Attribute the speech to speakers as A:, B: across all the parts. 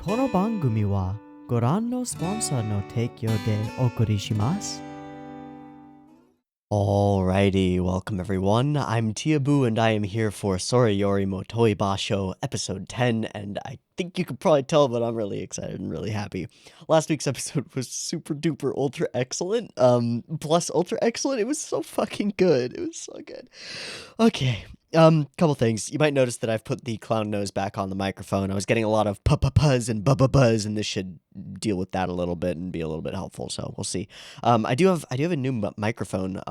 A: この番組はご覧のスポンサーの提供でお送りします。Alrighty, welcome everyone. I'm Teeaboo and I am here for Yorimoi Basho episode 10, and I think you could probably tell that I'm really excited and really happy. Last week's episode was super duper ultra excellent, plus ultra excellent. It was so fucking good. It was so good. Okay. Couple things. You might notice that I've put the clown nose back on the microphone. I was getting a lot of buzz and buzz, and this should deal with that a little bit and be a little bit helpful. So we'll see. I do have a new microphone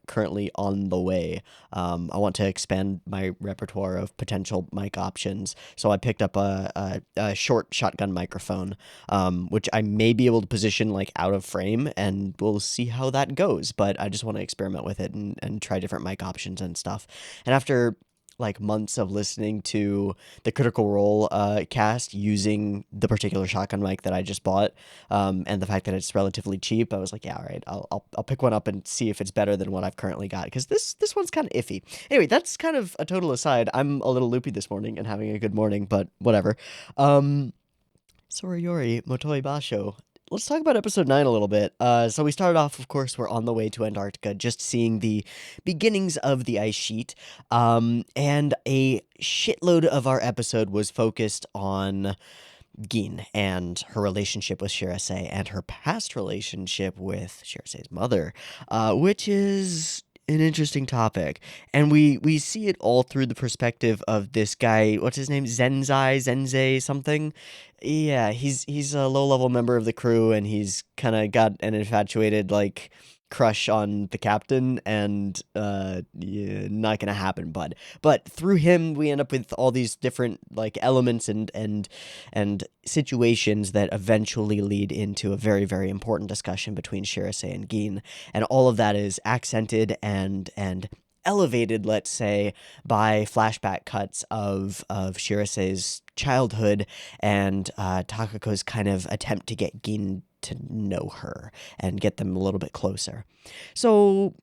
A: currently on the way. I want to expand my repertoire of potential mic options, so I picked up a short shotgun microphone, which I may be able to position like out of frame, and we'll see how that goes. But I just want to experiment with it and try different mic options and stuff. And after like months of listening to the Critical Role cast using the particular shotgun mic that I just bought, and the fact that it's relatively cheap, I was like, yeah, all right, I'll pick one up and see if it's better than what I've currently got, because this one's kind of iffy. Anyway, that's kind of a total aside. I'm a little loopy this morning and having a good morning, but whatever. Sorayori Motoi Basho. Let's talk about episode 9 a little bit. So we started off, of course, we're on the way to Antarctica, just seeing the beginnings of the ice sheet. And a shitload of our episode was focused on Gin and her relationship with Shirase and her past relationship with Shirase's mother, which is an interesting topic. And we see it all through the perspective of this guy, what's his name? Zenze something? Yeah, he's a low-level member of the crew, and he's kind of got an infatuated, like, crush on the captain, and yeah, not gonna happen, bud. But through him, we end up with all these different like elements and situations that eventually lead into a very, very important discussion between Shirase and Gin, and all of that is accented and elevated, let's say, by flashback cuts of Shirase's childhood and Takako's kind of attempt to get Gin to know her and get them a little bit closer. So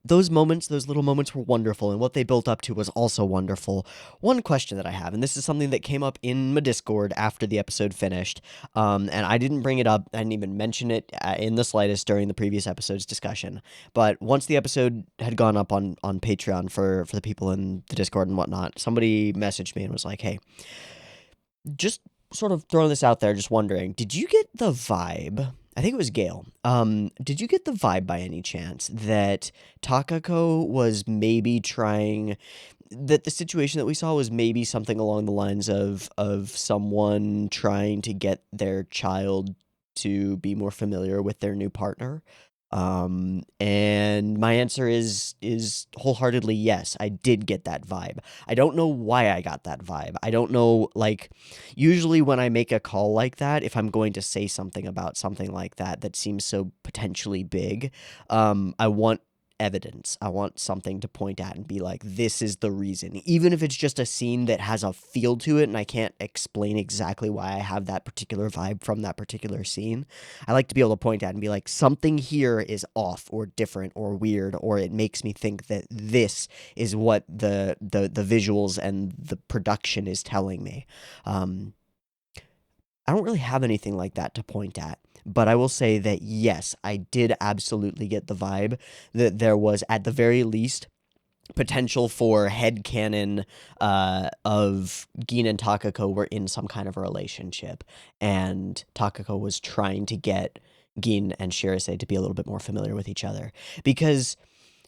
A: those little moments were wonderful, and what they built up to was also wonderful. One question that I have, and this is something that came up in my Discord after the episode finished, and I didn't bring it up, I didn't even mention it in the slightest during the previous episode's discussion, but once the episode had gone up on Patreon for the people in the Discord and whatnot, somebody messaged me and was like, hey, just sort of throwing this out there, just wondering, did you get the vibe? I think it was Gale. Did you get the vibe by any chance that Takako was maybe trying, that the situation that we saw was maybe something along the lines of someone trying to get their child to be more familiar with their new partner? And my answer is wholeheartedly yes, I did get that vibe. I don't know why I got that vibe. I don't know, like, usually when I make a call like that, if I'm going to say something about something like that seems so potentially big, I want evidence. I want something to point at and be like, this is the reason. Even if it's just a scene that has a feel to it and I can't explain exactly why I have that particular vibe from that particular scene, I like to be able to point at and be like, something here is off or different or weird, or it makes me think that this is what the visuals and the production is telling me. I don't really have anything like that to point at, but I will say that yes, I did absolutely get the vibe that there was, at the very least, potential for headcanon of Gin and Takako were in some kind of a relationship, and Takako was trying to get Gin and Shirase to be a little bit more familiar with each other. Because,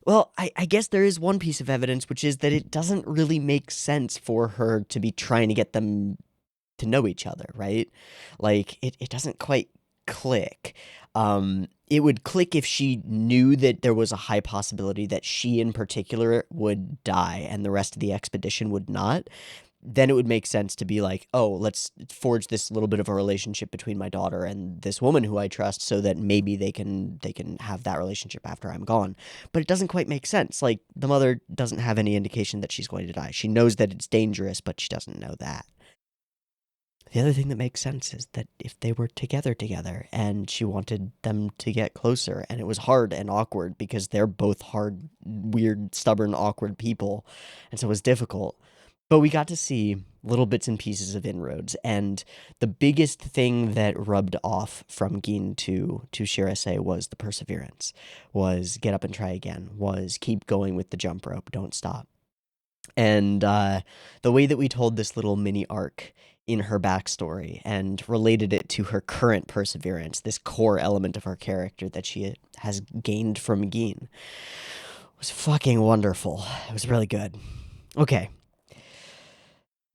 A: well, I guess there is one piece of evidence, which is that it doesn't really make sense for her to be trying to get them to know each other, right? Like, it doesn't quite click. It would click if she knew that there was a high possibility that she in particular would die and the rest of the expedition would not. Then it would make sense to be like, oh, let's forge this little bit of a relationship between my daughter and this woman who I trust, so that maybe they can have that relationship after I'm gone. But it doesn't quite make sense. Like, the mother doesn't have any indication that she's going to die. She knows that it's dangerous, but she doesn't know that. The other thing that makes sense is that if they were together and she wanted them to get closer, and it was hard and awkward because they're both hard, weird, stubborn, awkward people, and so it was difficult. But we got to see little bits and pieces of inroads. And the biggest thing that rubbed off from Gin to Shirase was the perseverance, was get up and try again, was keep going with the jump rope, don't stop. And the way that we told this little mini arc in her backstory and related it to her current perseverance, this core element of her character that she has gained from Gin, was fucking wonderful. It was really good. Okay.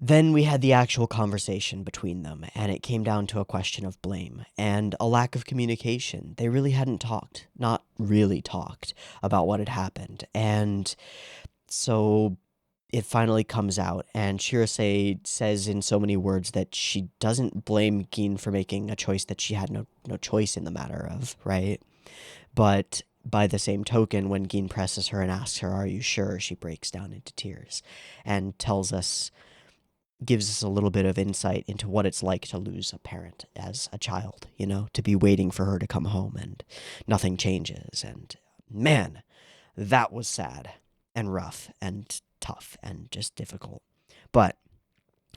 A: Then we had the actual conversation between them, and it came down to a question of blame and a lack of communication. They really hadn't talked, not really talked, about what had happened. And so it finally comes out, and Shirase says in so many words that she doesn't blame Gin for making a choice that she had no choice in the matter of, right? But by the same token, when Gin presses her and asks her, "Are you sure?" she breaks down into tears and gives us a little bit of insight into what it's like to lose a parent as a child, to be waiting for her to come home and nothing changes. And man, that was sad and rough and tough and just difficult. But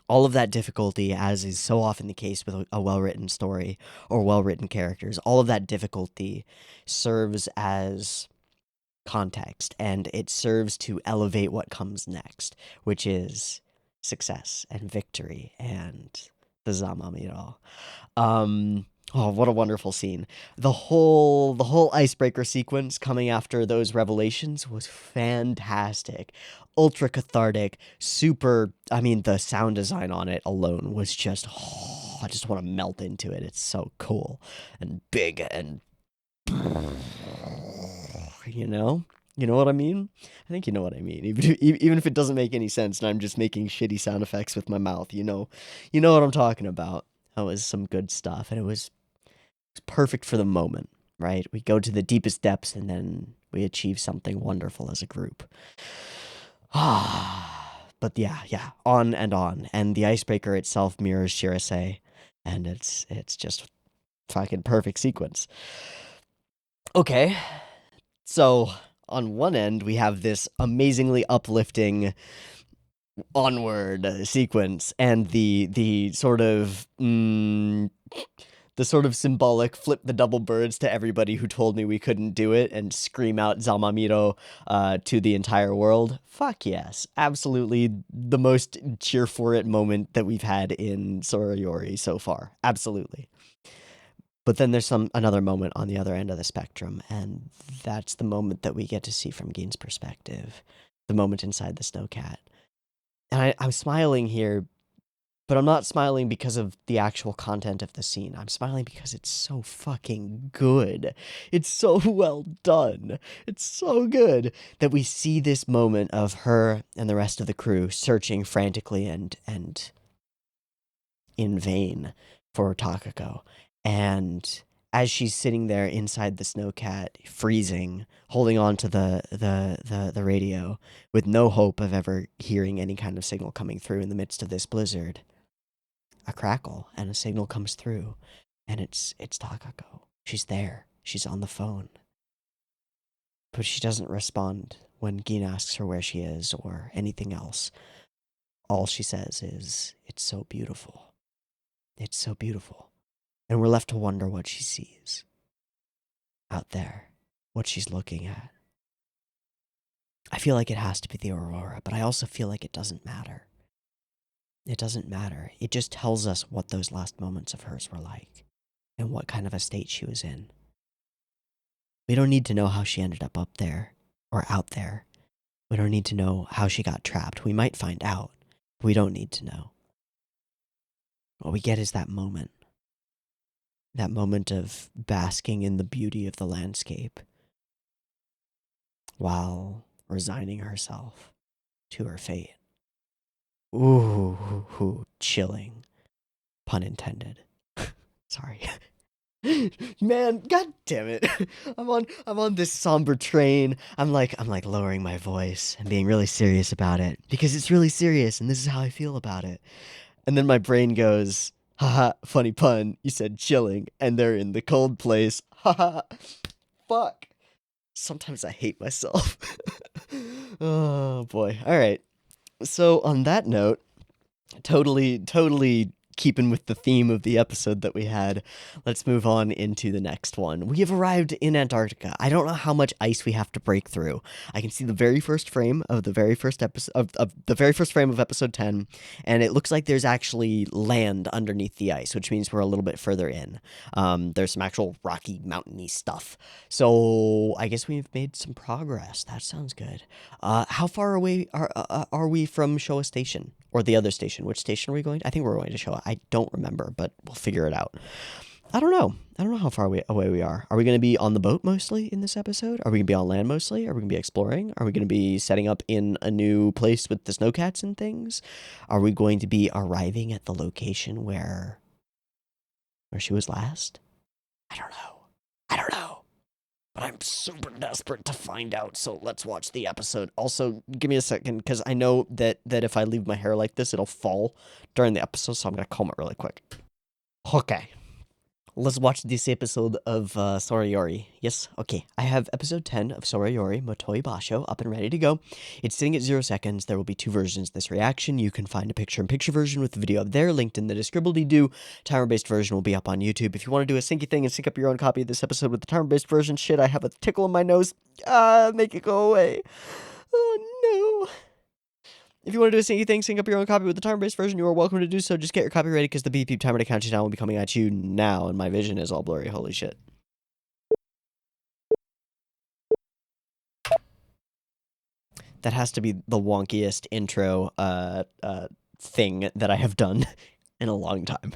A: all of that difficulty, as is so often the case with a well-written story or well-written characters, all of that difficulty serves as context, and it serves to elevate what comes next, which is success and victory and the Zamamiro. Oh, what a wonderful scene. The whole icebreaker sequence coming after those revelations was fantastic. Ultra cathartic, super, the sound design on it alone was just, I just want to melt into it. It's so cool and big and You know what I mean? I think you know what I mean. Even if it doesn't make any sense and I'm just making shitty sound effects with my mouth, you know what I'm talking about. That was some good stuff, and it was perfect for the moment, right? We go to the deepest depths and then we achieve something wonderful as a group. But yeah, on. And the icebreaker itself mirrors Shirase, and it's just fucking perfect sequence. Okay, so on one end, we have this amazingly uplifting onward sequence, and the sort of symbolic flip the double birds to everybody who told me we couldn't do it and scream out Zamamiro to the entire world. Fuck yes, absolutely the most cheer for it moment that we've had in Sorayori so far. Absolutely. But then there's another moment on the other end of the spectrum, and that's the moment that we get to see from Gin's perspective, the moment inside the snowcat. And I'm smiling here, but I'm not smiling because of the actual content of the scene. I'm smiling because it's so fucking good. It's so well done. It's so good that we see this moment of her and the rest of the crew searching frantically and in vain for Takako. And as she's sitting there inside the snowcat, freezing, holding on to the radio, with no hope of ever hearing any kind of signal coming through in the midst of this blizzard, a crackle and a signal comes through, and it's Takako. She's there. She's on the phone. But she doesn't respond when Gin asks her where she is or anything else. All she says is, "It's so beautiful. It's so beautiful." And we're left to wonder what she sees out there, what she's looking at. I feel like it has to be the aurora, but I also feel like it doesn't matter. It doesn't matter. It just tells us what those last moments of hers were like and what kind of a state she was in. We don't need to know how she ended up there or out there. We don't need to know how she got trapped. We might find out. We don't need to know. What we get is that moment. That moment of basking in the beauty of the landscape while resigning herself to her fate. Ooh, chilling. Pun intended. Sorry. Man, god damn it. I'm on this somber train. I'm like lowering my voice and being really serious about it because it's really serious and this is how I feel about it. And then my brain goes, haha, funny pun. You said chilling and they're in the cold place. Haha. Fuck. Sometimes I hate myself. Oh boy. All right. So on that note, Totally keeping with the theme of the episode that we had. Let's move on into the next one. We have arrived in Antarctica. I don't know how much ice we have to break through. I can see the very first frame of the very first episode of the very first frame of episode 10, and it looks like there's actually land underneath the ice, which means we're a little bit further in. There's some actual rocky, mountainy stuff. So I guess we've made some progress. That sounds good. How far away are we from Showa Station or the other station? Which station are we going to? I think we're going to Showa. I don't remember, but we'll figure it out. I don't know. I don't know how far away we are. Are we going to be on the boat mostly in this episode? Are we going to be on land mostly? Are we going to be exploring? Are we going to be setting up in a new place with the snowcats and things? Are we going to be arriving at the location where she was last? I don't know. I don't know. But I'm super desperate to find out, so let's watch the episode. Also, give me a second, because I know that if I leave my hair like this, it'll fall during the episode, so I'm going to comb it really quick. Okay. Let's watch this episode of Sorayori. Yes, okay. I have episode 10 of Sorayori Motoi Basho up and ready to go. It's sitting at 0 seconds. There will be 2 versions of this reaction. You can find a picture-in-picture version with the video up there, linked in the describable-doo. Timer-based version will be up on YouTube. If you want to do a syncy thing and sync up your own copy of this episode with the timer-based version, shit, I have a tickle in my nose. Make it go away. Oh, no. If you want to do a sync thing, sync up your own copy with the timer-based version, you are welcome to do so. Just get your copy ready, because the PiP timer to count you down will be coming at you now, and my vision is all blurry. Holy shit. That has to be the wonkiest intro thing that I have done in a long time.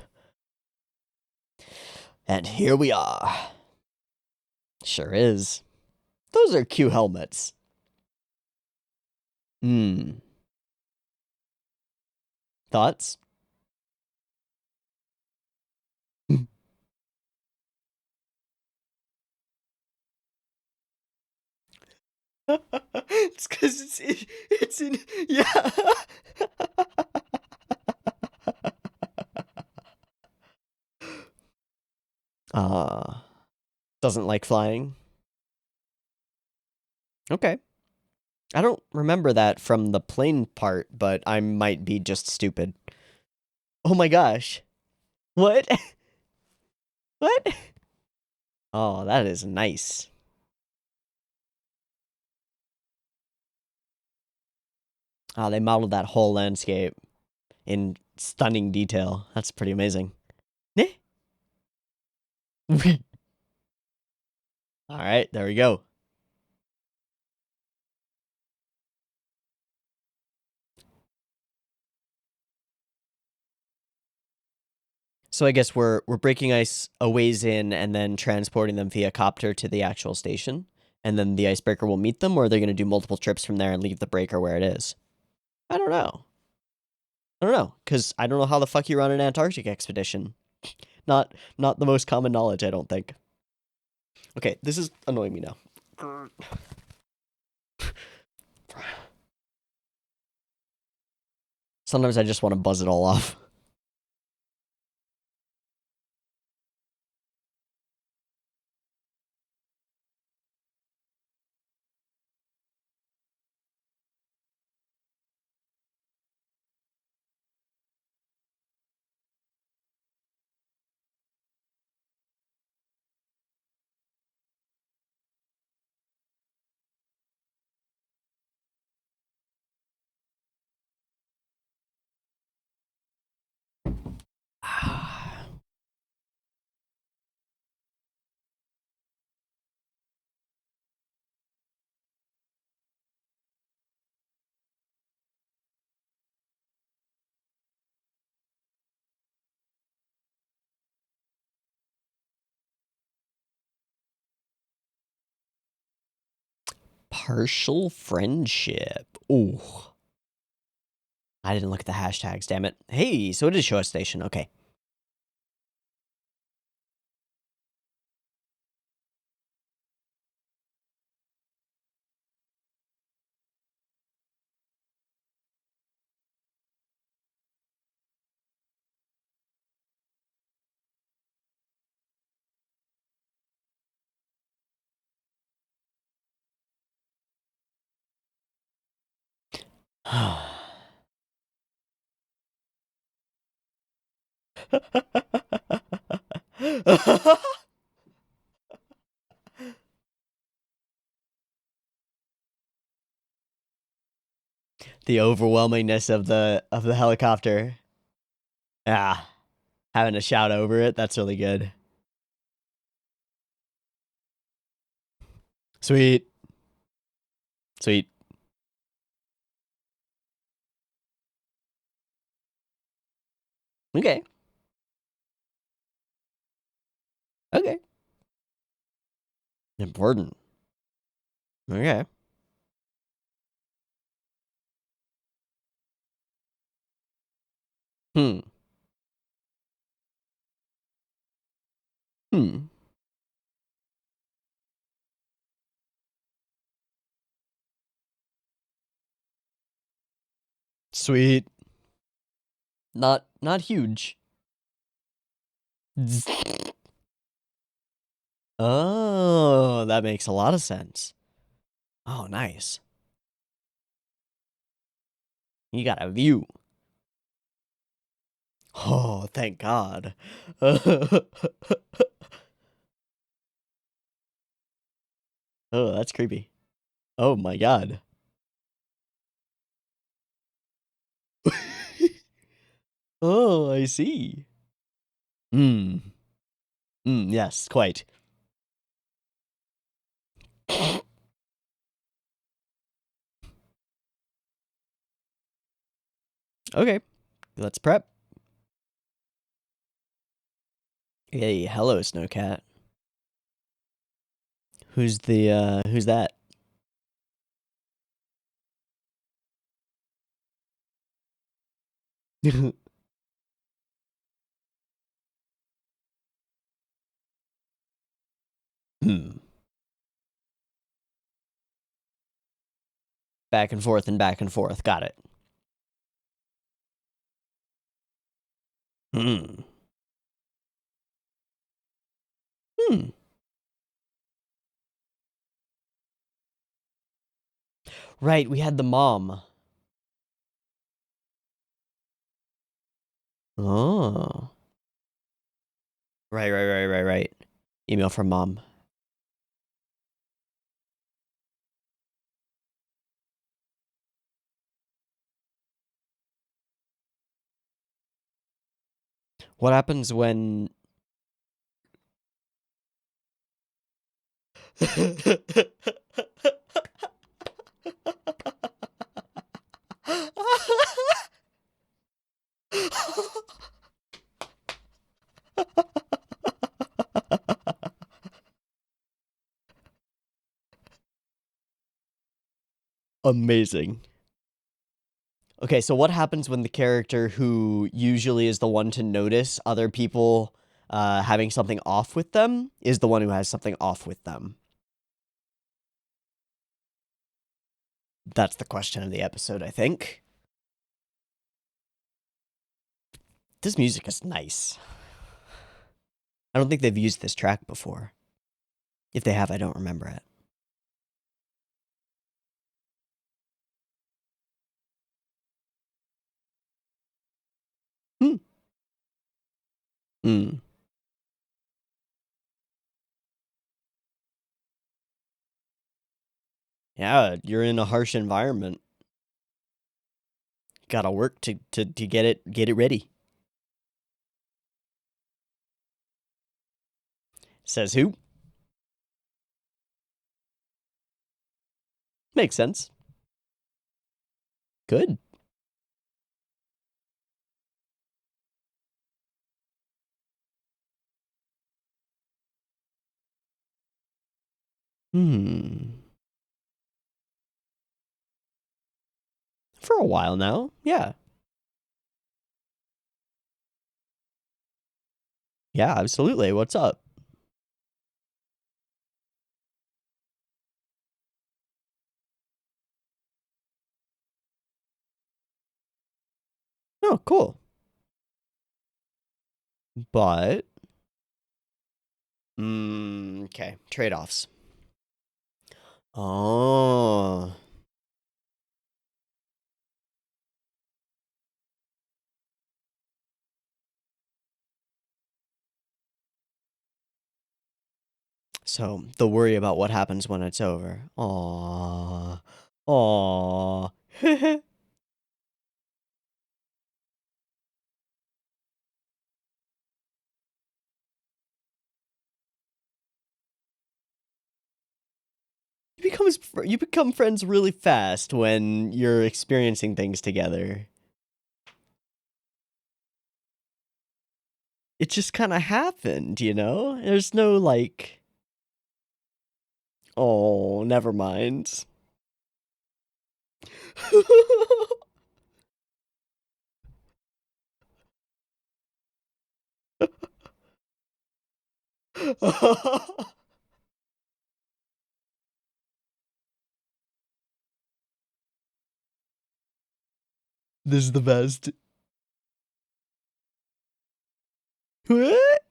A: And here we are. Sure is. Those are Q helmets. Thoughts? It's because it's in, yeah. Doesn't like flying. Okay. I don't remember that from the plane part, but I might be just stupid. Oh my gosh. What? What? Oh, that is nice. Oh, they modeled that whole landscape in stunning detail. That's pretty amazing. All right, there we go. So I guess we're breaking ice a ways in and then transporting them via copter to the actual station, and then the icebreaker will meet them, or are they going to do multiple trips from there and leave the breaker where it is? I don't know. I don't know, because I don't know how the fuck you run an Antarctic expedition. Not the most common knowledge, I don't think. Okay, this is annoying me now. Sometimes I just want to buzz it all off. Partial friendship. Ooh. I didn't look at the hashtags, damn it. Hey, so it is Showa Station. Okay. The overwhelmingness of the helicopter. Ah, having to shout over it, that's really good. Sweet. Sweet. Okay. Okay. Important. Okay. Hmm. Hmm. Sweet. Not huge. Oh, that makes a lot of sense. Oh, nice. You got a view. Oh, thank God. Oh, that's creepy. Oh my God. Oh, I see. Hmm. Yes, quite. Okay, let's prep. Hey, hello, Snowcat. Who's that? Hmm. Back and forth and back and forth. Got it. Hmm. Hmm. Right, we had the mom. Oh. Right. Email from mom. What happens when Amazing. Okay, so what happens when the character who usually is the one to notice other people having something off with them is the one who has something off with them? That's the question of the episode, I think. This music is nice. I don't think they've used this track before. If they have, I don't remember it. Hmm. Hmm. Yeah, you're in a harsh environment. Gotta work to get it ready. Says who? Makes sense. Good. Hmm. For a while now, yeah. Yeah, absolutely. What's up? Oh, cool. But okay. Trade-offs. Oh. So the worry about what happens when it's over. Aww. Aww. You become friends really fast when you're experiencing things together. It just kind of happened, you know? There's no like, oh, never mind. This is the best. What?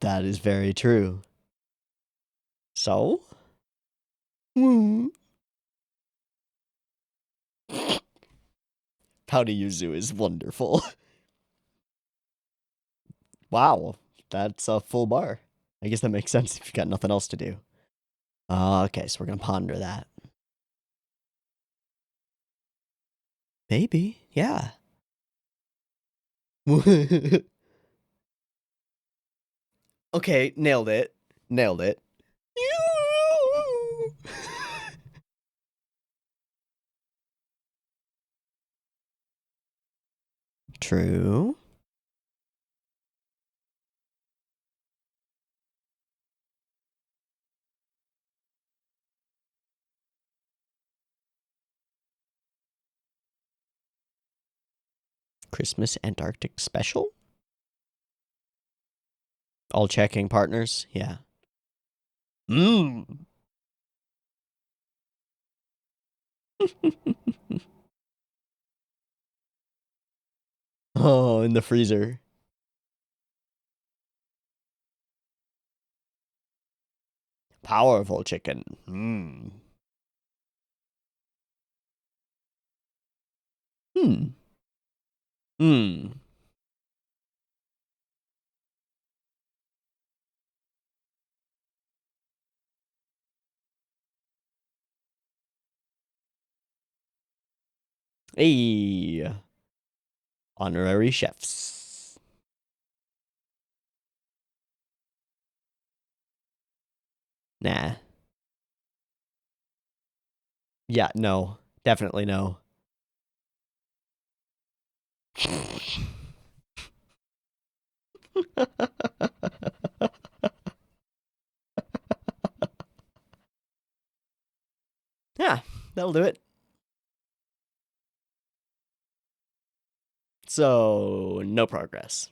A: That is very true. So? Hmm. Pouty Yuzu is wonderful. Wow, that's a full bar. I guess that makes sense if you've got nothing else to do. Okay, so we're gonna ponder that. Maybe, yeah. Okay, nailed it. Nailed it. True. Christmas Antarctic special? All checking partners? Yeah. Mmm. Oh, in the freezer. Powerful chicken. Mmm. Hmm. Hmm. Hey. Honorary chefs. Nah. Yeah, no. Definitely no. Yeah, that'll do it. So, no progress.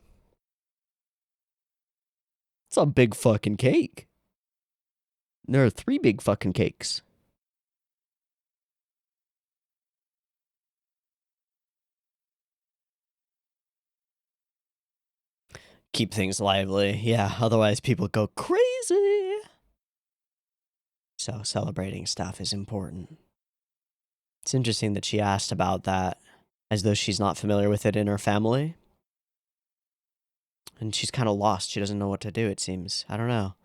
A: It's a big fucking cake. There are 3 big fucking cakes. Keep things lively. Yeah, otherwise people go crazy. So, celebrating stuff is important. It's interesting that she asked about that as though she's not familiar with it in her family. And she's kind of lost. She doesn't know what to do, it seems. I don't know.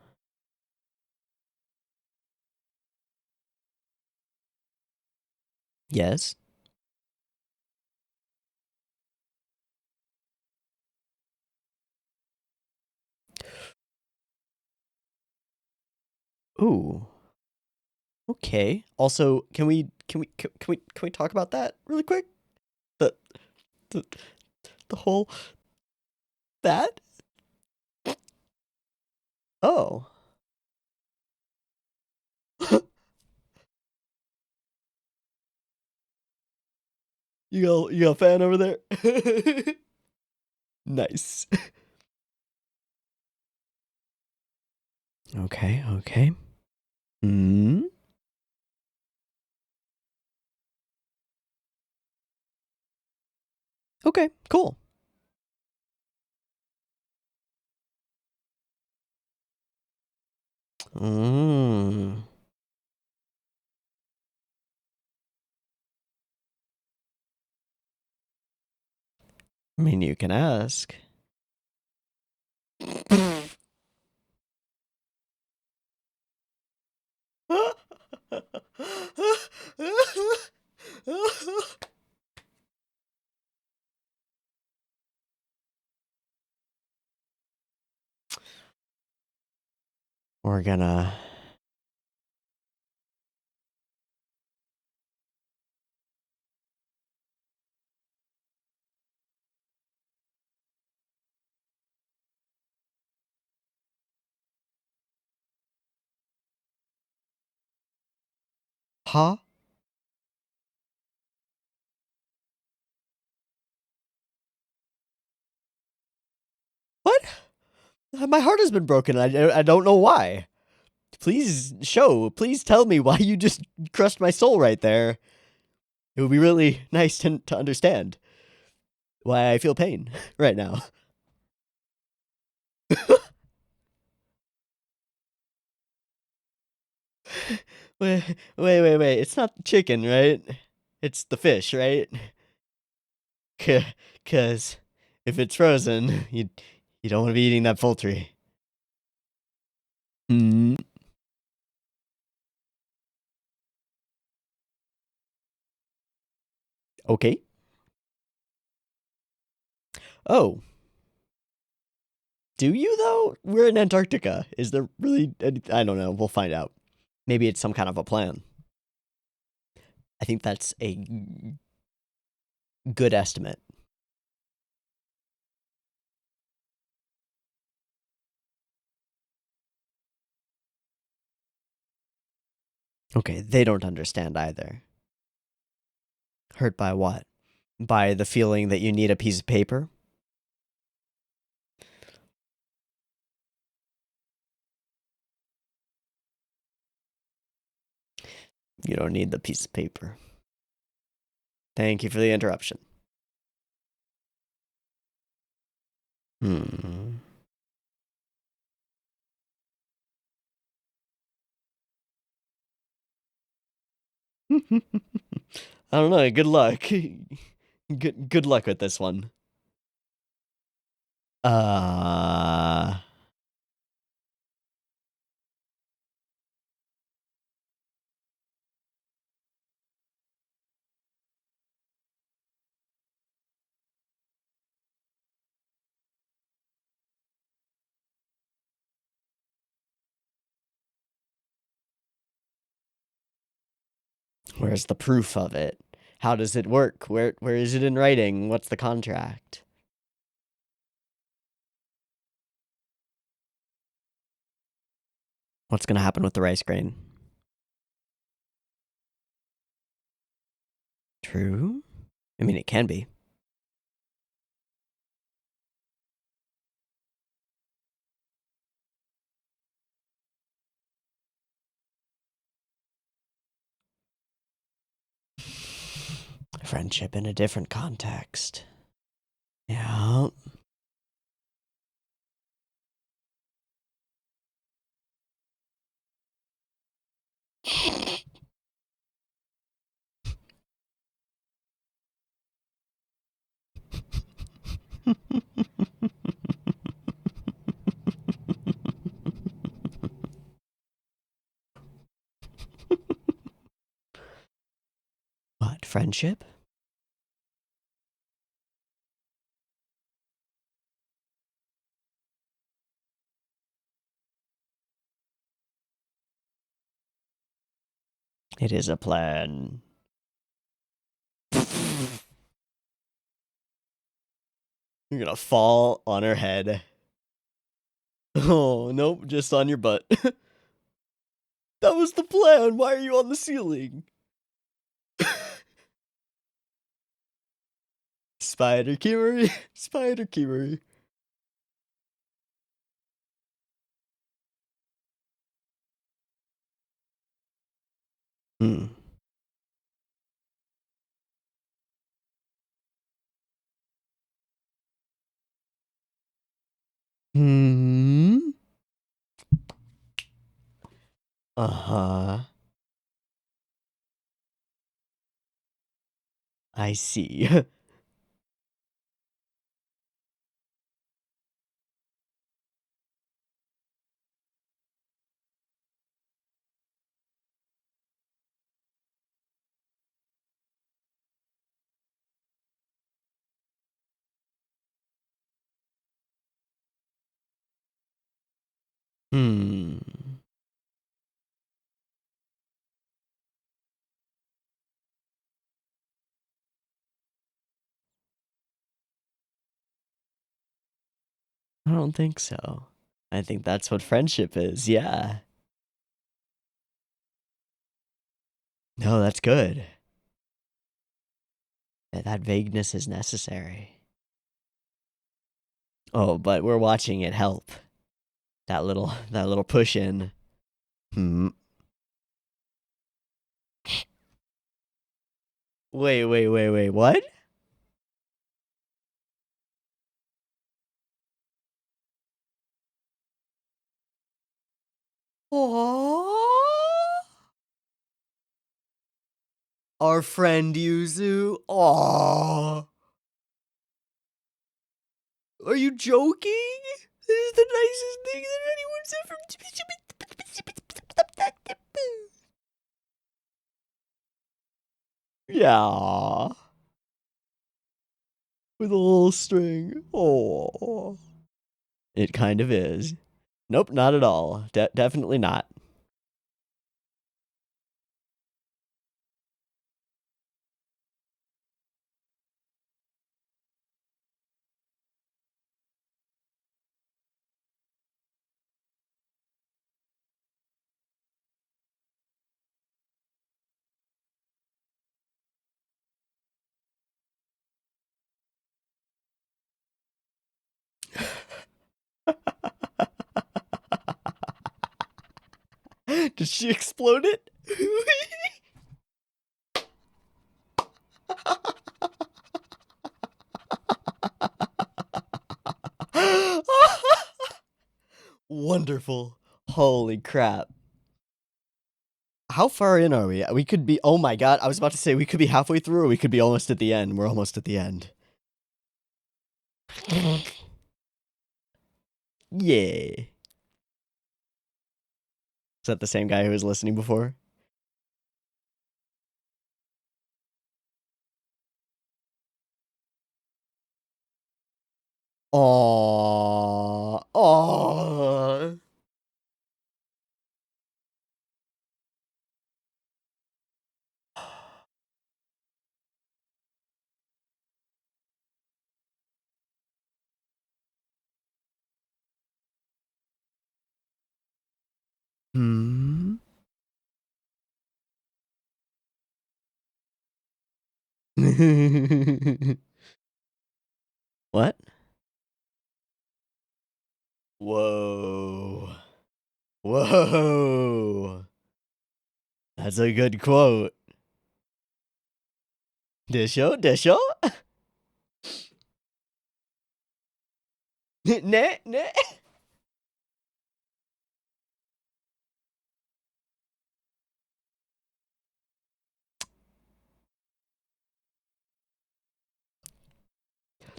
A: Yes? Ooh. Okay. Also, can we talk about that really quick? The the the whole that? Oh. You got a fan over there? Nice. Okay, okay. Hmm. Okay, cool. Mm. I mean, you can ask. We're gonna... Huh? What? My heart has been broken. I don't know why. Please tell me why you just crushed my soul right there. It would be really nice to understand why I feel pain right now. Wait. It's not chicken, right? It's the fish, right? Cause if it's frozen, you don't want to be eating that poultry. Hmm. Okay. Oh. Do you though? We're in Antarctica. Is there really I don't know. We'll find out. Maybe it's some kind of a plan. I think that's a good estimate. Okay, they don't understand either. Hurt by what? By the feeling that you need a piece of paper? You don't need the piece of paper. Thank you for the interruption. Hmm. I don't know. Good luck. Good luck with this one. Uh... Where's the proof of it? How does it work? Where is it in writing? What's the contract? What's gonna happen with the rice grain? True? I mean, it can be. Friendship in a different context. Yeah. What, friendship? It is a plan. You're gonna fall on her head. Oh, nope, just on your butt. That was the plan. Why are you on the ceiling? Spider Kimmery. Spider Kimmery. Hmm. Hmm. Uh-huh. I see. I don't think so. I think that's what friendship is, yeah. No, that's good. That vagueness is necessary. Oh, but we're watching it help. That little push in. Hmm. Wait, what? Aww. Our friend Yuzu. Aww. Are you joking? This is the nicest thing that anyone's ever. Yeah. With a little string. Oh. It kind of is. Nope, not at all. Definitely not. Did she explode it? Wonderful. Holy crap. How far in are we? We could be. Oh my god, I was about to say we could be halfway through or we could be almost at the end. We're almost at the end. Yay. Is that the same guy who was listening before? Aww. Aww. Hmm. What? Whoa. Whoa. That's a good quote. Desho? Desho? Ne? Ne?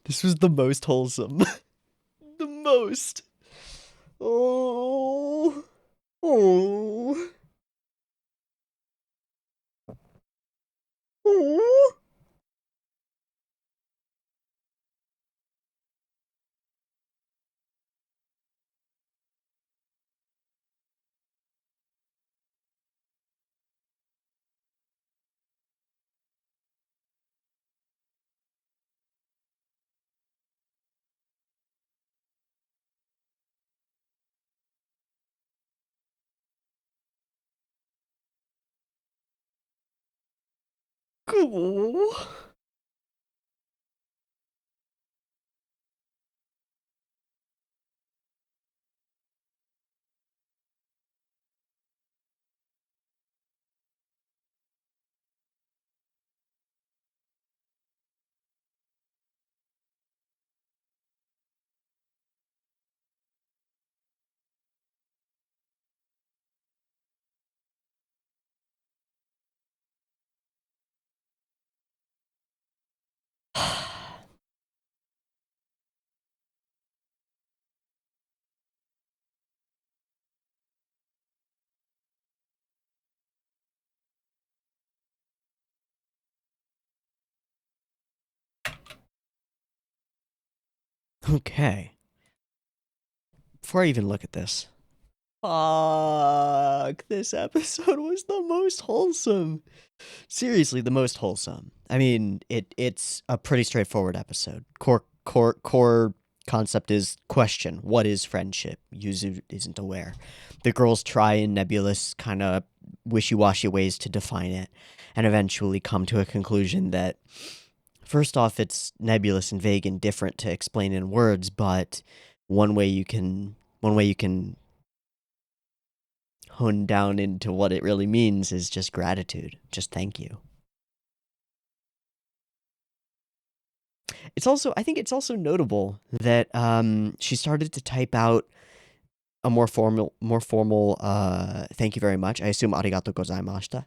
A: This was the most wholesome. The most. Oh. Oh. Oh. Cool. Okay. Before I even look at this. Fuck. This episode was the most wholesome. Seriously, the most wholesome. I mean, it's a pretty straightforward episode. Core concept is question. What is friendship? Yuzu isn't aware. The girls try in nebulous, kind of wishy-washy ways to define it, and eventually come to a conclusion that, first off, it's nebulous and vague and different to explain in words, but one way you can hone down into what it really means is just gratitude. Just thank you. I think it's also notable that she started to type out a more formal thank you very much. I assume arigatou gozaimashita.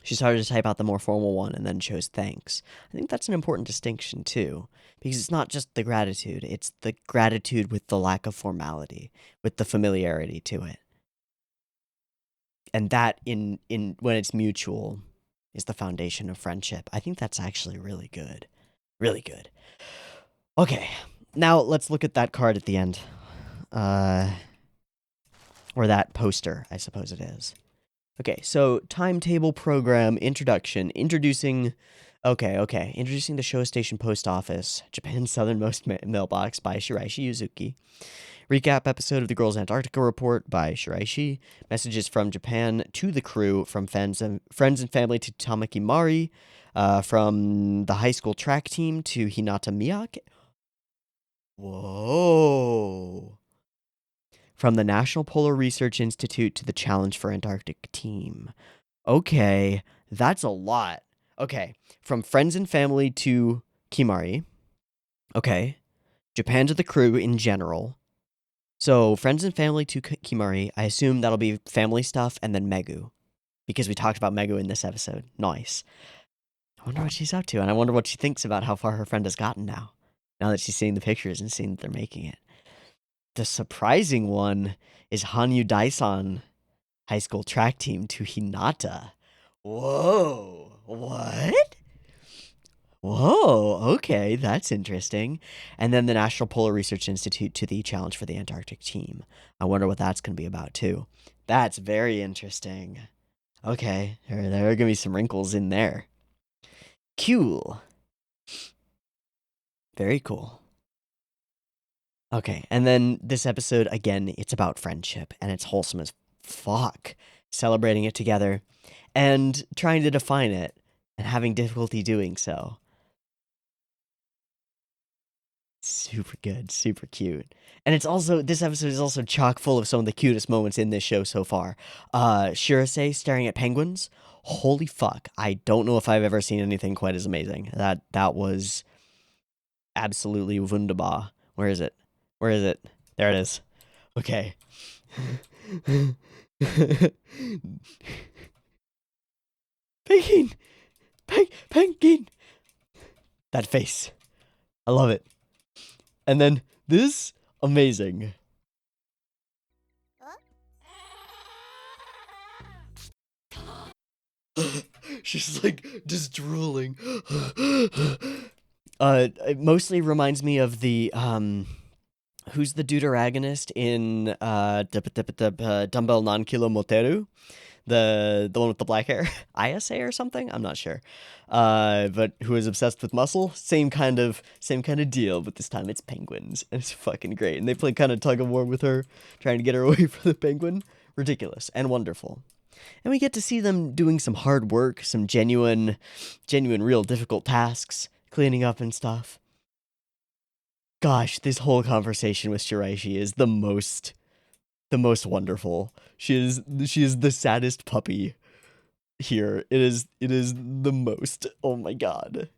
A: She started to type out the more formal one and then chose thanks. I think that's an important distinction too, because it's not just the gratitude, it's the gratitude with the lack of formality, with the familiarity to it. And that in when it's mutual is the foundation of friendship. I think that's actually really good. Really good. Okay, now let's look at that card at the end. Or that poster, I suppose it is. Okay, so timetable program introduction. Introducing the Show Station Post Office, Japan's southernmost mailbox by Shiraishi Yuzuki. Recap episode of the Girls Antarctica Report by Shiraishi. Messages from Japan to the crew, from friends and family to Tamaki Mari, from the high school track team to Hinata Miyake. Whoa. From the National Polar Research Institute to the Challenge for Antarctic team. Okay, that's a lot. Okay, from friends and family to Kimari. Okay, Japan to the crew in general. So, friends and family to Kimari. I assume that'll be family stuff and then Megu. Because we talked about Megu in this episode. Nice. I wonder what she's up to, and I wonder what she thinks about how far her friend has gotten now. Now that she's seeing the pictures and seeing that they're making it. The surprising one is Hanyu Daisan high school track team to Hinata. Whoa, what? Whoa, okay, that's interesting. And then the National Polar Research Institute to the Challenge for the Antarctic team. I wonder what that's going to be about, too. That's very interesting. Okay, there are going to be some wrinkles in there. Cool. Very cool. Okay, and then this episode, again, it's about friendship, and it's wholesome as fuck. Celebrating it together, and trying to define it, and having difficulty doing so. Super good, super cute. And this episode is also chock full of some of the cutest moments in this show so far. Shirase staring at penguins. Holy fuck, I don't know if I've ever seen anything quite as amazing. That was absolutely wunderbar. Where is it? There it is. Okay. Penguin! Penguin! That face. I love it. And then this, amazing. She's like just drooling. It mostly reminds me of the who's the deuteragonist in Dumbbell Non-Kilo Moteru? The one with the black hair, Ayase or something. I'm not sure, but who is obsessed with muscle. Same kind of deal, but this time it's penguins, and it's fucking great. And they play kind of tug of war with her, trying to get her away from the penguin. Ridiculous and wonderful. And we get to see them doing some hard work, some genuine, real difficult tasks, cleaning up and stuff. Gosh, this whole conversation with Shiraishi is the most wonderful. She is the saddest puppy here. It is the most. Oh my god.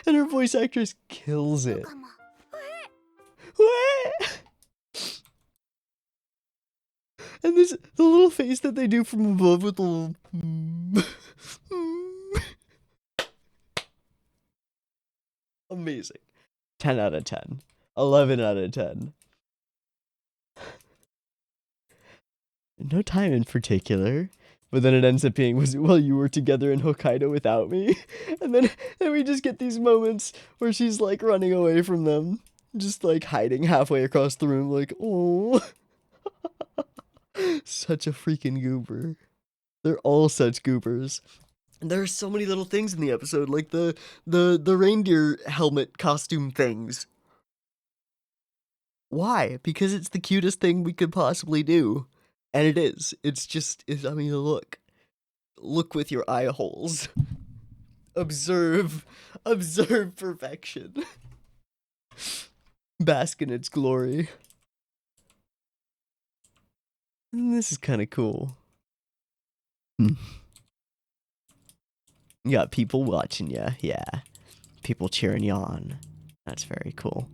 A: And her voice actress kills it. And the little face that they do from above with the little amazing. 10 out of 10. 11 out of 10. No time in particular. But then it ends up being, you were together in Hokkaido without me? And then we just get these moments where she's like running away from them. Just like hiding halfway across the room like, oh. Such a freaking goober. They're all such goobers. There are so many little things in the episode, like the reindeer helmet costume things. Why? Because it's the cutest thing we could possibly do. And it is. It's just, I mean, look. Look with your eye holes. Observe. Observe perfection. Bask in its glory. And this is kind of cool. You got people watching ya, yeah. People cheering you on. That's very cool.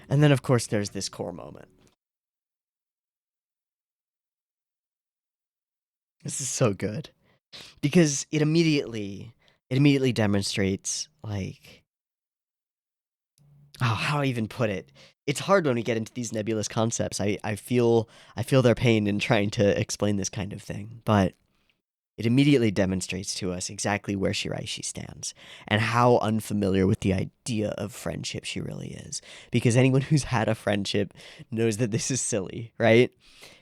A: And then, of course, there's this core moment. This is so good. Because it immediately demonstrates, like, oh, how I even put it. It's hard when we get into these nebulous concepts. I feel their pain in trying to explain this kind of thing, but it immediately demonstrates to us exactly where Shiraishi stands and how unfamiliar with the idea of friendship she really is. Because anyone who's had a friendship knows that this is silly, right?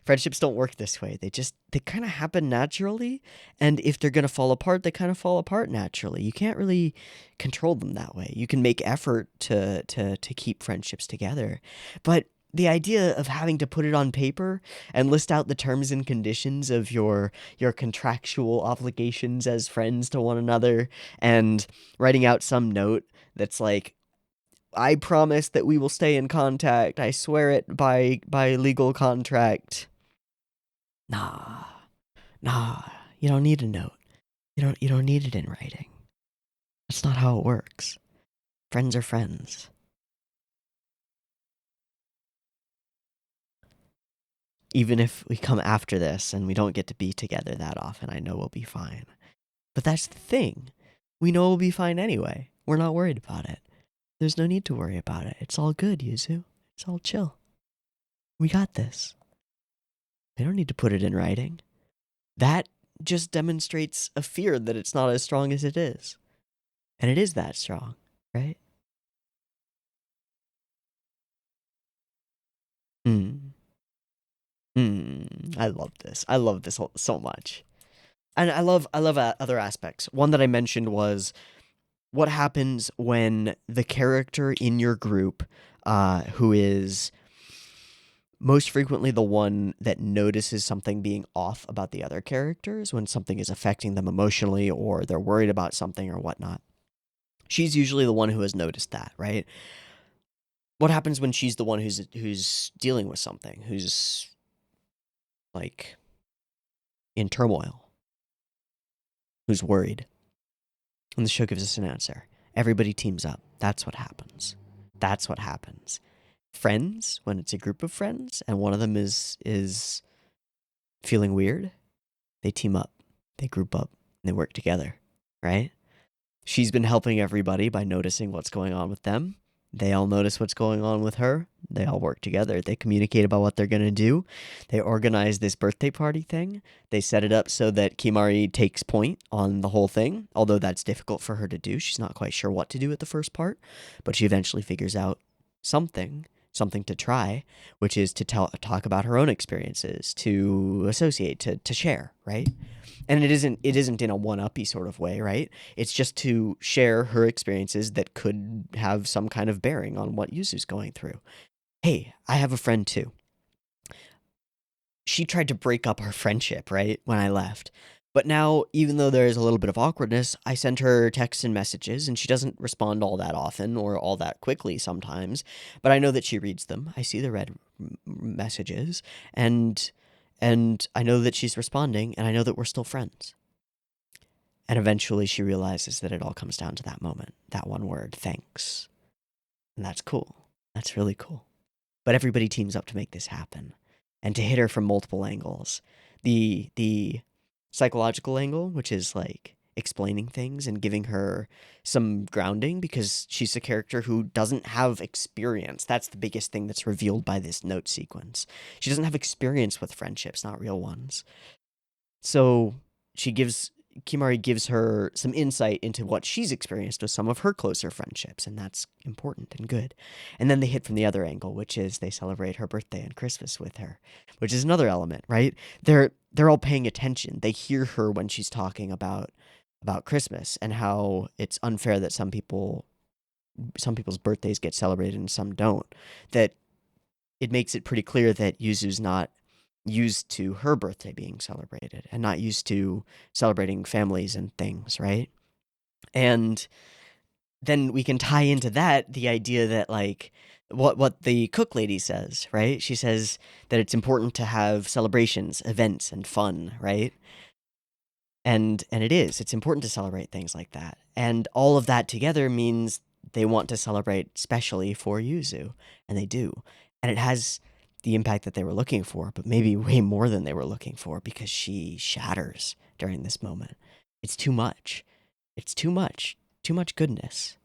A: Friendships don't work this way. They kind of happen naturally, and if they're going to fall apart, they kind of fall apart naturally. You can't really control them that way. You can make effort to keep friendships together, but the idea of having to put it on paper and list out the terms and conditions of your contractual obligations as friends to one another, and writing out some note that's like, I promise that we will stay in contact. I swear it by legal contract. Nah. You don't need a note. You don't need it in writing. That's not how it works. Friends are friends. Even if we come after this and we don't get to be together that often, I know we'll be fine. But that's the thing. We know we'll be fine anyway. We're not worried about it. There's no need to worry about it. It's all good, Yuzu. It's all chill. We got this. They don't need to put it in writing. That just demonstrates a fear that it's not as strong as it is. And it is that strong, right? I love this. I love this so much. And I love other aspects. One that I mentioned was what happens when the character in your group, who is most frequently the one that notices something being off about the other characters, when something is affecting them emotionally or they're worried about something or whatnot. She's usually the one who has noticed that, right? What happens when she's the one who's dealing with something, who's like in turmoil, who's worried? And the show gives us an answer. Everybody teams up. That's what happens. That's what happens. Friends, when it's a group of friends and one of them is feeling weird, they team up. They group up and they work together, right? She's been helping everybody by noticing what's going on with them. They all notice what's going on with her. They all work together. They communicate about what they're going to do. They organize this birthday party thing. They set it up so that Kimari takes point on the whole thing, although that's difficult for her to do. She's not quite sure what to do at the first part, but she eventually figures out something to try, which is to talk about her own experiences, to associate, to share, right? And it isn't in a one-uppy sort of way, right? It's just to share her experiences that could have some kind of bearing on what Yuzu's going through. Hey, I have a friend too. She tried to break up our friendship, right, when I left. But now, even though there is a little bit of awkwardness, I send her texts and messages, and she doesn't respond all that often or all that quickly sometimes. But I know that she reads them. I see the read messages, and I know that she's responding, and I know that we're still friends. And eventually she realizes that it all comes down to that moment, that one word, thanks. And that's cool. That's really cool. But everybody teams up to make this happen and to hit her from multiple angles. The psychological angle, which is like explaining things and giving her some grounding because she's a character who doesn't have experience. That's the biggest thing that's revealed by this note sequence. She doesn't have experience with friendships, not real ones. So Kimari gives her some insight into what she's experienced with some of her closer friendships, and that's important and good. And then they hit from the other angle, which is they celebrate her birthday and Christmas with her, which is another element, right? They're all paying attention. They hear her when she's talking about about Christmas and how it's unfair that some people's birthdays get celebrated and some don't. That it makes it pretty clear that Yuzu's not used to her birthday being celebrated and not used to celebrating families and things, right? And then we can tie into that the idea that like what the cook lady says, right? She says that it's important to have celebrations, events, and fun, right? And it's important to celebrate things like that. And all of that together means they want to celebrate specially for Yuzu, and they do. And it has the impact that they were looking for, but maybe way more than they were looking for because she shatters during this moment. It's too much. It's too much. Too much goodness.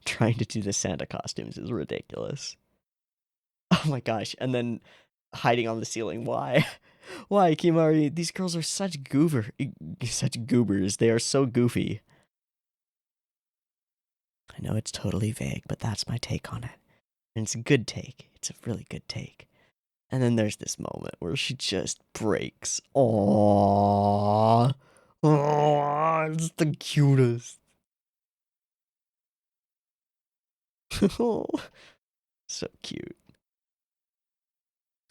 A: Trying to do the Santa costumes is ridiculous. Oh my gosh. And then hiding on the ceiling. Why? Why, Kimari? These girls are such goobers. They are so goofy. I know it's totally vague, but that's my take on it. And it's a good take. It's a really good take. And then there's this moment where she just breaks. Aww. Aww, it's the cutest. So cute.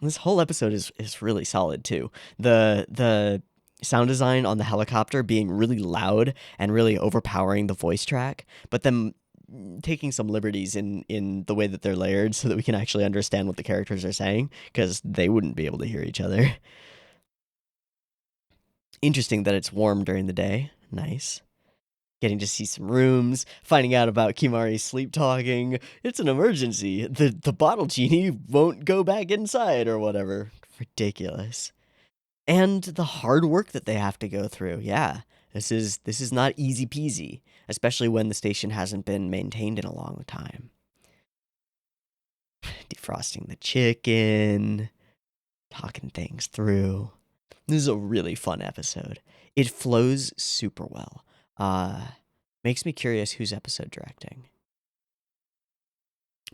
A: This whole episode is really solid too. The sound design on the helicopter being really loud and really overpowering the voice track, but then taking some liberties in the way that they're layered so that we can actually understand what the characters are saying, because they wouldn't be able to hear each other. Interesting that it's warm during the day. Nice. Getting to see some rooms, finding out about Kimari's sleep talking. It's an emergency. The bottle genie won't go back inside or whatever. Ridiculous. And the hard work that they have to go through. Yeah. This is not easy peasy, especially when the station hasn't been maintained in a long time. Defrosting the chicken, talking things through. This is a really fun episode. It flows super well. Makes me curious who's episode directing.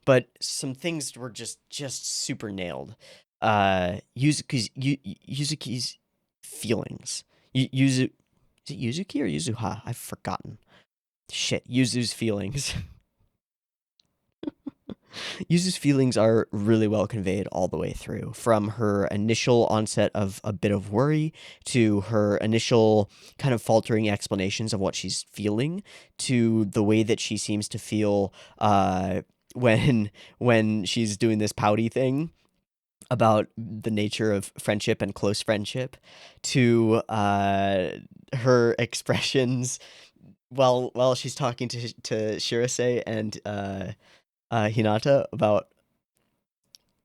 A: But some things were just super nailed. Yuzuki's feelings. Yuzu, is it Yuzuki or Yuzuha? I've forgotten. Shit, Yuzu's feelings. Yuzu's feelings are really well conveyed all the way through, from her initial onset of a bit of worry to her initial kind of faltering explanations of what she's feeling to the way that she seems to feel when she's doing this pouty thing about the nature of friendship and close friendship, to her expressions while she's talking to Shirase and Hinata about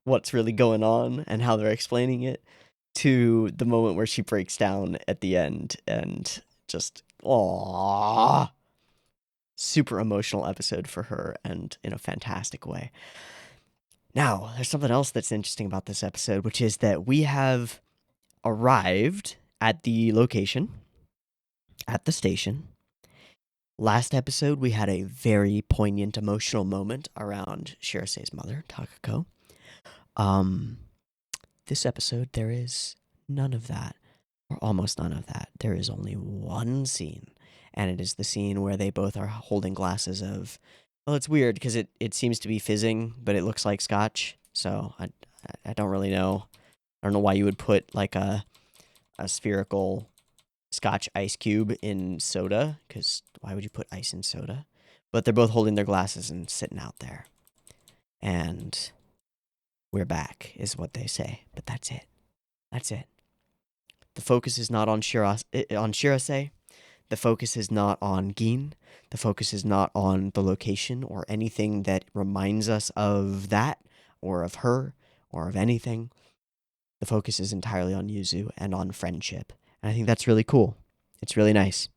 A: what's really going on and how they're explaining it, to the moment where she breaks down at the end and just aww. Super emotional episode for her, and in a fantastic way. Now, there's something else that's interesting about this episode, which is that we have arrived at the location, at the station. Last episode, we had a very poignant emotional moment around Shirase's mother, Takako. This episode, there is none of that, or almost none of that. There is only one scene, and it is the scene where they both are holding glasses of, well, it's weird because it seems to be fizzing, but it looks like scotch, so I don't really know. I don't know why you would put like a spherical scotch ice cube in soda, because why would you put ice in soda? But they're both holding their glasses and sitting out there. And we're back, is what they say. But that's it. That's it. The focus is not on Shirase. The focus is not on Gin. The focus is not on the location or anything that reminds us of that, or of her, or of anything. The focus is entirely on Yuzu and on friendship. And I think that's really cool. It's really nice.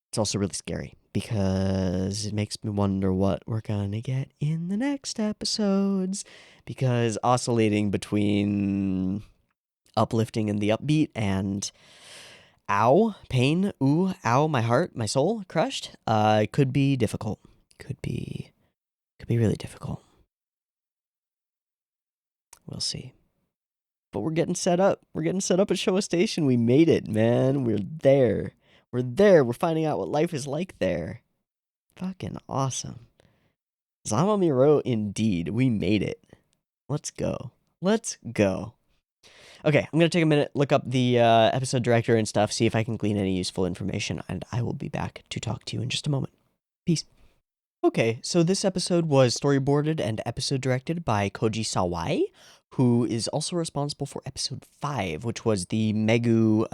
A: It's also really scary because it makes me wonder what we're going to get in the next episodes. Because oscillating between uplifting and the upbeat and ow, pain, ooh, ow, my heart, my soul, crushed, could be difficult. could be really difficult. We'll see. But we're getting set up. We're getting set up at Showa Station. We made it, man. We're there. We're there. We're finding out what life is like there. Fucking awesome. Zamamiro, indeed. We made it. Let's go. Let's go. Okay, I'm going to take a minute, look up the episode director and stuff, see if I can glean any useful information, and I will be back to talk to you in just a moment. Peace. Okay, so this episode was storyboarded and episode directed by Koji Sawai, who is also responsible for episode 5, which was the Megu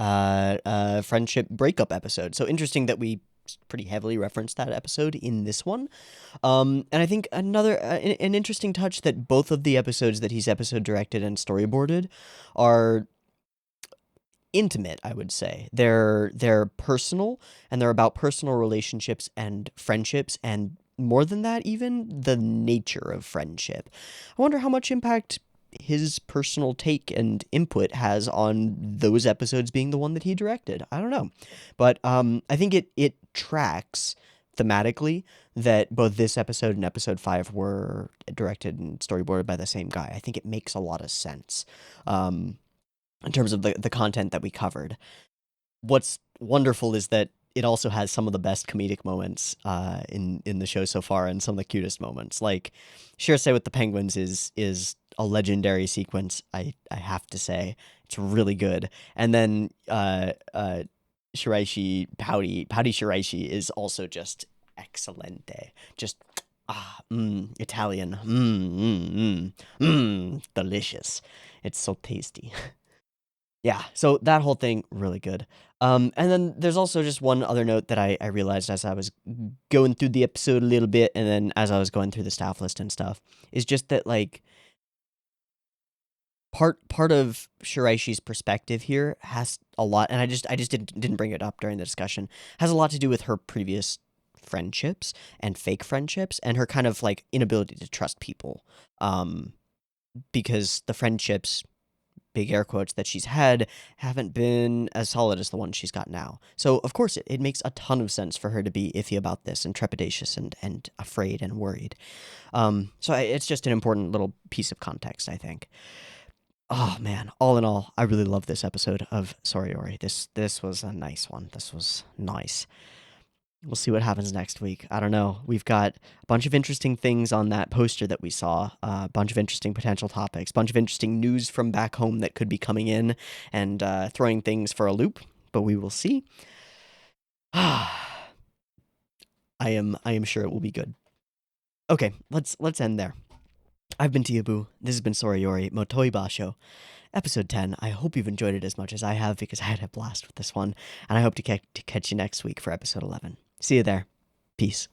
A: friendship breakup episode. So interesting that we pretty heavily referenced that episode in this one. And I think another an interesting touch that both of the episodes that he's episode directed and storyboarded are intimate, I would say. They're personal, and they're about personal relationships and friendships, and more than that, even the nature of friendship. I wonder how much impact his personal take and input has on those episodes being the one that he directed. I don't know. But I think it tracks thematically that both this episode and episode 5 were directed and storyboarded by the same guy. I think it makes a lot of sense in terms of the content that we covered. What's wonderful is that it also has some of the best comedic moments in the show so far, and some of the cutest moments. Like Shirsei with the penguins is a legendary sequence. I have to say, it's really good. And then Shiraishi Pouty Shiraishi is also just excellente. Just Italian. Delicious. It's so tasty. Yeah, so that whole thing, really good. And then there's also just one other note that I realized as I was going through the episode a little bit, and then as I was going through the staff list and stuff, is just that, like, part of Shiraishi's perspective here has a lot, and I just didn't bring it up during the discussion, has a lot to do with her previous friendships and fake friendships, and her kind of, like, inability to trust people. Because the friendships, big air quotes, that she's had haven't been as solid as the ones she's got now. So, of course, it makes a ton of sense for her to be iffy about this and trepidatious and afraid and worried. So it's just an important little piece of context, I think. Oh, man. All in all, I really love this episode of Soriori. This was a nice one. This was nice. We'll see what happens next week. I don't know. We've got a bunch of interesting things on that poster that we saw, a bunch of interesting potential topics, a bunch of interesting news from back home that could be coming in and throwing things for a loop, but we will see. I am sure it will be good. Okay, let's end there. I've been Teeaboo. This has been Soriori Motoi Basho, episode 10. I hope you've enjoyed it as much as I have, because I had a blast with this one, and I hope to catch you next week for episode 11. See you there. Peace.